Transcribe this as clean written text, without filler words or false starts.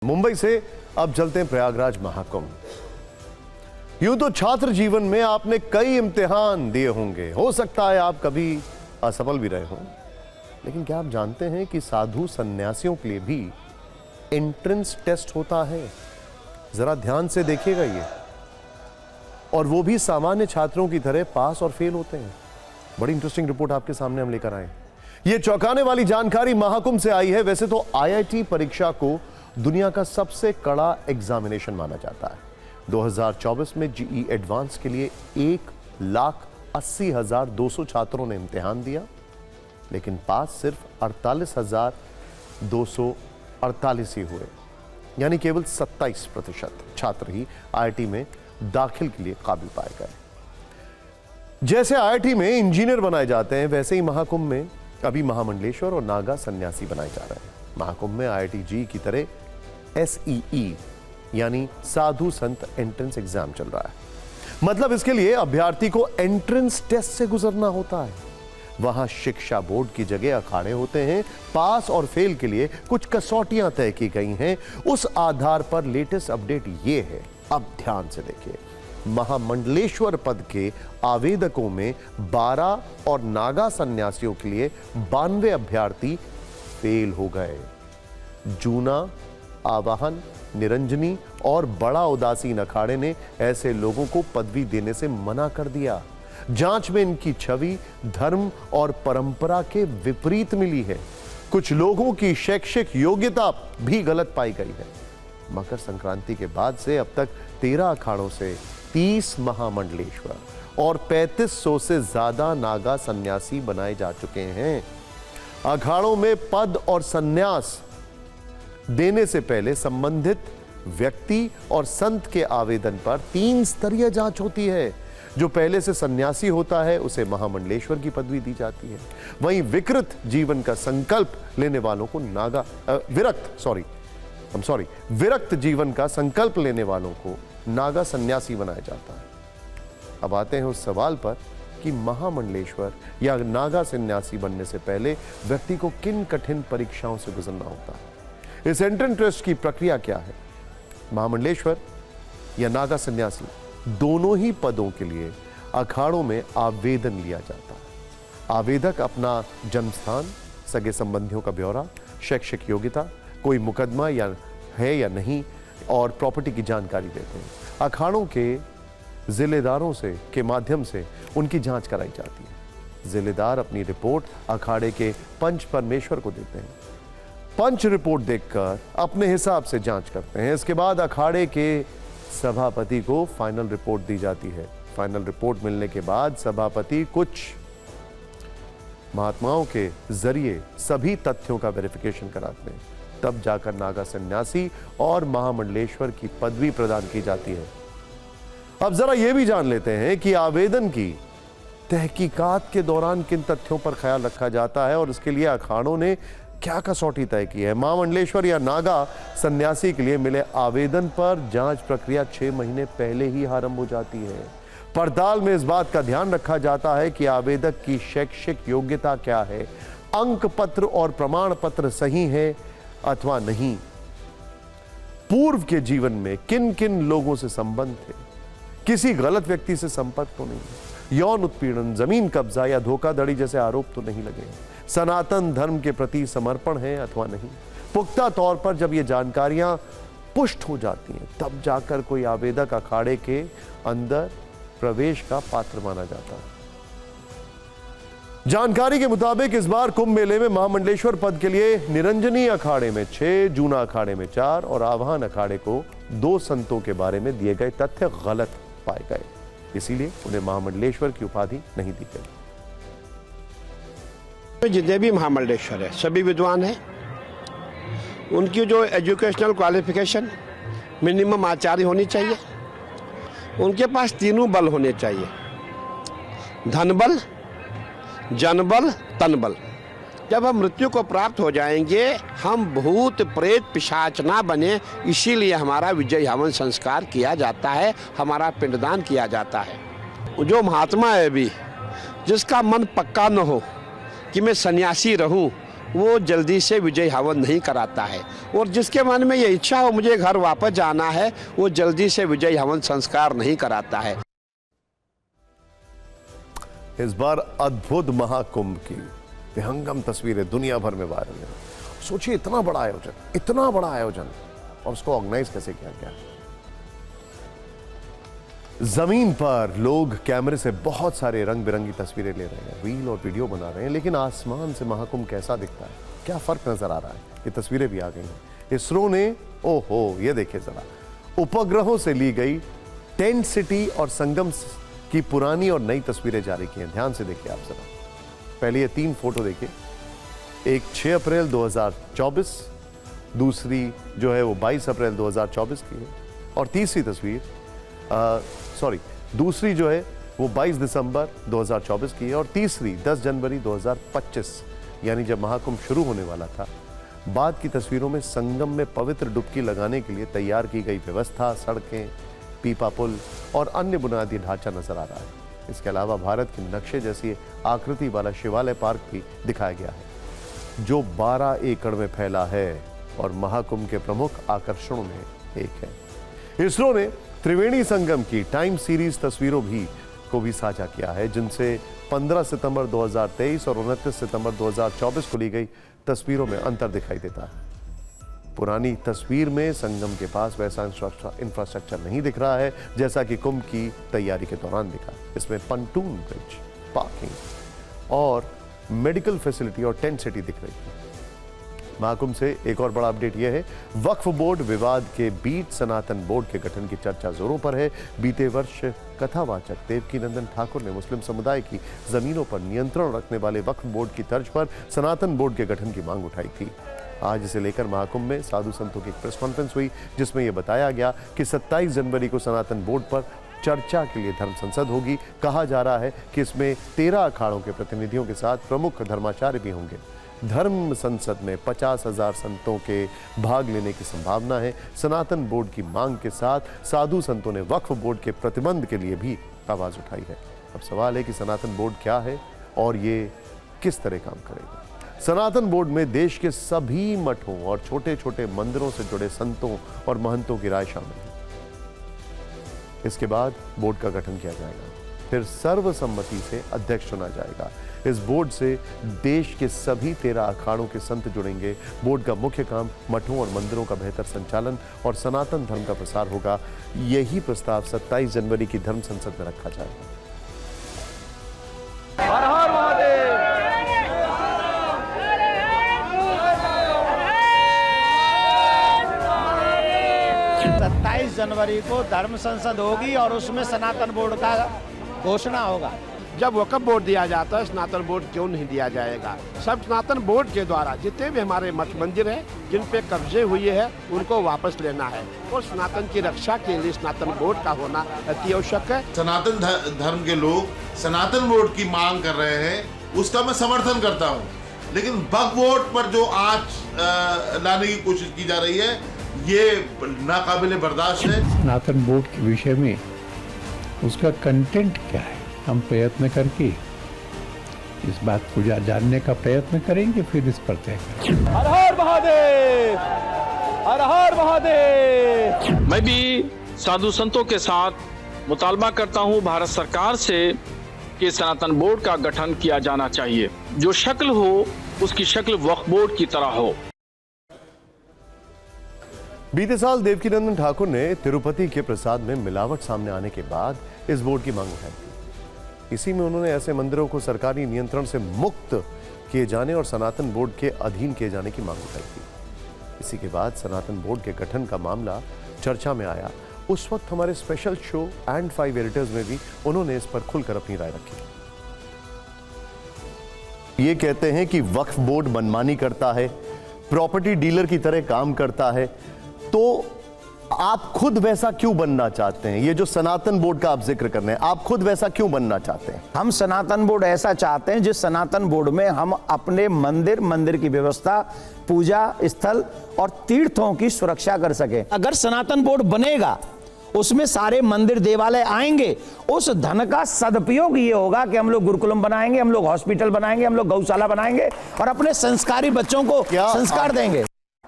मुंबई से अब चलते हैं प्रयागराज महाकुंभ। यूं तो छात्र जीवन में आपने कई इम्तिहान दिए होंगे, हो सकता है आप कभी असफल भी रहे हों, लेकिन क्या आप जानते हैं कि साधु सन्यासियों के लिए भी एंट्रेंस टेस्ट होता है? जरा ध्यान से देखिएगा ये, और वो भी सामान्य छात्रों की तरह पास और फेल होते हैं। बड़ी इंटरेस्टिंग रिपोर्ट आपके सामने हम लेकर आए। ये चौंकाने वाली जानकारी महाकुंभ से आई है। वैसे तो आईआईटी परीक्षा को दुनिया का सबसे कड़ा एग्जामिनेशन माना जाता है। 2024 में जीई एडवांस के लिए 1,80,200 छात्रों ने इम्तिहान दिया, लेकिन पास सिर्फ 48,248 ही हुए, यानी केवल 27% छात्र ही आईआईटी में दाखिल के लिए काबिल पाए गए। जैसे आईआईटी में इंजीनियर बनाए जाते हैं, वैसे ही महाकुंभ में अभी महामंडलेश्वर और नागा सन्यासी बनाए जा रहे हैं। महाकुंभ में आईआईटी जी की तरह एसईई यानी साधु संत एंट्रेंस एग्जाम चल रहा है। मतलब इसके लिए अभ्यर्थी को एंट्रेंस टेस्ट से गुजरना होता है। वहां शिक्षा बोर्ड की जगह अखाड़े होते हैं। पास और फेल के लिए कुछ कसौटियां तय की गई हैं। उस आधार पर लेटेस्ट अपडेट ये है, अब ध्यान से देखिए। महामंडलेश्वर पद के आवेदकों में 12 और नागा सन्यासियों के लिए 92 अभ्यर्थी फेल हो गए। जूना, आवाहन, निरंजनी और बड़ा उदासीन अखाड़े ने ऐसे लोगों को पदवी देने से मना कर दिया। जांच में इनकी छवि धर्म और परंपरा के विपरीत मिली है। कुछ लोगों की शैक्षिक योग्यता भी गलत पाई गई है। मकर संक्रांति के बाद से अब तक 13 अखाड़ों से 30 महामंडलेश्वर और 3500 से ज्यादा नागा सन्यासी बनाए जा चुके हैं। अखाड़ों में पद और सन्यास देने से पहले संबंधित व्यक्ति और संत के आवेदन पर 3 स्तरीय जांच होती है। जो पहले से सन्यासी होता है उसे महामंडलेश्वर की पदवी दी जाती है। वहीं विकृत जीवन का संकल्प लेने वालों को विरक्त जीवन का संकल्प लेने वालों को नागा सन्यासी बनाया जाता है। अब आते हैं उस सवाल पर कि महामंडलेश्वर या नागा सन्यासी बनने से पहले व्यक्ति को किन कठिन परीक्षाओं से गुजरना होता है। इस एंट्रेंस टेस्ट की प्रक्रिया क्या है? महामंडलेश्वर या नागा सन्यासी, दोनों ही पदों के लिए अखाड़ों में आवेदन लिया जाता है। आवेदक अपना जन्म स्थान, सगे संबंधियों का ब्यौरा, शैक्षिक योग्यता, कोई मुकदमा है या नहीं और प्रॉपर्टी की जानकारी देते हैं। अखाड़ों के जिलेदारों के माध्यम से उनकी जांच कराई जाती है। जिलेदार अपनी रिपोर्ट अखाड़े के पंच परमेश्वर को देते हैं। पंच रिपोर्ट देखकर अपने हिसाब से जांच करते हैं। इसके बाद अखाड़े के सभापति को फाइनल रिपोर्ट दी जाती है। फाइनल रिपोर्ट मिलने के बाद सभापति कुछ महात्माओं के जरिए सभी तथ्यों का वेरिफिकेशन कराते हैं। तब जाकर नागा सन्यासी और महामंडलेश्वर की पदवी प्रदान की जाती है। अब जरा यह भी जान लेते हैं कि आवेदन की तहकीकात के दौरान किन तथ्यों पर ख्याल रखा जाता है और इसके लिए अखाड़ों ने क्या कसौटी तय की है। महामंडलेश्वर या नागा सन्यासी के लिए मिले आवेदन पर जांच प्रक्रिया 6 महीने पहले ही आरंभ हो जाती है। पड़ताल में इस बात का ध्यान रखा जाता है कि आवेदक की शैक्षिक योग्यता क्या है, अंक पत्र और प्रमाण पत्र सही है अथवा नहीं, पूर्व के जीवन में किन किन लोगों से संबंध थे, किसी गलत व्यक्ति से संपर्क तो नहीं, यौन उत्पीड़न, जमीन कब्जा या धोखाधड़ी जैसे आरोप तो नहीं लगे, सनातन धर्म के प्रति समर्पण है अथवा नहीं। पुख्ता तौर पर जब ये जानकारियां पुष्ट हो जाती हैं, तब जाकर कोई आवेदक अखाड़े के अंदर प्रवेश का पात्र माना जाता है। जानकारी के मुताबिक इस बार कुंभ मेले में महामंडलेश्वर पद के लिए निरंजनी अखाड़े में 6, जूना अखाड़े में 4 और आवाहन अखाड़े को 2 संतों के बारे में दिए गए तथ्य गलत पाए गए। इसीलिए उन्हें महामंडलेश्वर की उपाधि नहीं दी गई। जितने भी महामंडलेश्वर है सभी विद्वान हैं। उनकी जो एजुकेशनल क्वालिफिकेशन मिनिमम आचार्य होनी चाहिए। उनके पास तीनों बल होने चाहिए, धन बल, जन बल, तन बल। जब हम मृत्यु को प्राप्त हो जाएंगे हम भूत प्रेत पिशाच ना बने, इसीलिए हमारा विजय हवन संस्कार किया जाता है, हमारा पिंडदान किया जाता है। जो महात्मा है अभी जिसका मन पक्का न हो कि मैं सन्यासी रहूं, वो जल्दी से विजय हवन नहीं कराता है, और जिसके मन में ये इच्छा हो मुझे घर वापस जाना है, वो जल्दी से विजय हवन संस्कार नहीं कराता है। इस बार अद्भुत महाकुंभ की विहंगम तस्वीरें दुनिया भर में वायरल है। सोचिए, इतना बड़ा आयोजन और उसको ऑर्गेनाइज कैसे किया गया। जमीन पर लोग कैमरे से बहुत सारे रंग बिरंगी तस्वीरें ले रहे हैं, रील और वीडियो बना रहे हैं, लेकिन आसमान से महाकुंभ कैसा दिखता है, क्या फर्क नजर आ रहा है। ये तस्वीरें भी आ गई हैं। इसरो ने, ओहो, ये देखिए जरा, उपग्रहों से ली गई टेंट सिटी और संगम की पुरानी और नई तस्वीरें जारी की हैं। ध्यान से देखिए आप जरा। पहले ये 3 फोटो देखिए, एक 6 अप्रैल 2024, दूसरी जो है वो 22 अप्रैल 2024 की है, और तीसरी तस्वीर दूसरी जो है वो 22 दिसंबर 2024 की है, और तीसरी 10 जनवरी 2025, यानी जब महाकुंभ शुरू होने वाला था। बाद की तस्वीरों में संगम में पवित्र डुबकी लगाने के लिए तैयार की गई व्यवस्था, सड़कें, पीपा पुल और अन्य बुनियादी ढांचा नजर आ रहा है। इसके अलावा भारत के नक्शे जैसी आकृति वाला शिवालय पार्क भी दिखाया गया है, जो 12 एकड़ में फैला है और महाकुंभ के प्रमुख आकर्षणों में एक है। इसरो ने त्रिवेणी संगम की टाइम सीरीज तस्वीरों को भी साझा किया है, जिनसे 15 सितंबर 2023 और 29 सितंबर 2024 को ली गई तस्वीरों में अंतर दिखाई देता है। पुरानी तस्वीर में संगम के पास वैसा इंफ्रास्ट्रक्चर नहीं दिख रहा है जैसा कि कुंभ की तैयारी के दौरान दिखा। इसमें पंटून ब्रिज, पार्किंग और मेडिकल फैसिलिटी और टेंट सिटी दिख रही है। महाकुंभ से एक और बड़ा अपडेट यह है, वक्फ बोर्ड विवाद के बीच सनातन बोर्ड के गठन की चर्चा जोरों पर है। बीते वर्ष कथावाचक देवकीनंदन ठाकुर ने मुस्लिम समुदाय की जमीनों पर नियंत्रण रखने वाले वक्फ बोर्ड की तर्ज पर सनातन बोर्ड के गठन की मांग उठाई थी। आज इसे लेकर महाकुंभ में साधु संतों की एक प्रेस कॉन्फ्रेंस हुई, जिसमें यह बताया गया कि 27 जनवरी को सनातन बोर्ड पर चर्चा के लिए धर्म संसद होगी। कहा जा रहा है कि इसमें 13 अखाड़ों के प्रतिनिधियों के साथ प्रमुख धर्माचार्य भी होंगे। धर्म संसद में 50,000 संतों के भाग लेने की संभावना है। सनातन बोर्ड की मांग के साथ साधु संतों ने वक्फ बोर्ड के प्रतिबंध के लिए भी आवाज उठाई है। अब सवाल है कि सनातन बोर्ड क्या है और ये किस तरह काम करेगा। सनातन बोर्ड में देश के सभी मठों और छोटे छोटे मंदिरों से जुड़े संतों और महंतों की राय शामिल है। इसके बाद बोर्ड का गठन किया जाएगा, फिर सर्वसम्मति से अध्यक्ष चुना जाएगा। इस बोर्ड से देश के सभी 13 अखाड़ों के संत जुड़ेंगे। बोर्ड का मुख्य काम मठों और मंदिरों का बेहतर संचालन और सनातन धर्म का प्रसार होगा। यही प्रस्ताव 27 जनवरी की धर्म संसद में रखा जाएगा। हर हर महादेव। 27 जनवरी को धर्म संसद होगी और उसमें सनातन बोर्ड का घोषणा होगा। जब वक्फ बोर्ड दिया जाता है, सनातन बोर्ड क्यों नहीं दिया जाएगा। सब सनातन बोर्ड के द्वारा जितने भी हमारे मठ मंदिर हैं जिन पे कब्जे हुए हैं उनको वापस लेना है, और सनातन की रक्षा के लिए सनातन बोर्ड का होना अति आवश्यक है। सनातन धर्म के लोग सनातन बोर्ड की मांग कर रहे हैं, उसका मैं समर्थन करता हूँ, लेकिन वक्फ बोर्ड पर जो आंच लाने की कोशिश की जा रही है ये नाकाबिले बर्दाश्त है। सनातन बोर्ड के विषय में उसका कंटेंट क्या है, हम प्रयत्न करके इस बात को जानने का प्रयत्न करेंगे, फिर इस पर तय करेंगे। हर हर महादेव, हर हर महादेव। मैं भी साधु संतों के साथ मुतालबा करता हूं भारत सरकार से कि सनातन बोर्ड का गठन किया जाना चाहिए। जो शक्ल हो उसकी शक्ल वक्फ बोर्ड की तरह हो। बीते साल देवकीनंदन ठाकुर ने तिरुपति के प्रसाद में मिलावट सामने आने के बाद इस बोर्ड की मांग उठाई थी। इसी में उन्होंने ऐसे मंदिरों को सरकारी नियंत्रण से मुक्त किए जाने और सनातन बोर्ड के अधीन किए जाने की मांग उठाई थी। इसी के बाद सनातन बोर्ड के गठन का मामला चर्चा में आया। उस वक्त हमारे स्पेशल शो एंड 5 एडिटर्स में भी उन्होंने इस पर खुलकर अपनी राय रखी। ये कहते हैं कि वक्फ बोर्ड मनमानी करता है, प्रॉपर्टी डीलर की तरह काम करता है, तो आप खुद वैसा क्यों बनना चाहते हैं? ये जो सनातन बोर्ड का आप जिक्र कर रहे हैं, आप खुद वैसा क्यों बनना चाहते हैं? हम सनातन बोर्ड ऐसा चाहते हैं जिस सनातन बोर्ड में हम अपने मंदिर की व्यवस्था, पूजा स्थल और तीर्थों की सुरक्षा कर सके। अगर सनातन बोर्ड बनेगा उसमें सारे मंदिर देवालय आएंगे। उस धन का सदुपयोग ये होगा कि हम लोग गुरुकुलम बनाएंगे, हम लोग हॉस्पिटल बनाएंगे, हम लोग गौशाला बनाएंगे और अपने संस्कारी बच्चों को संस्कार देंगे।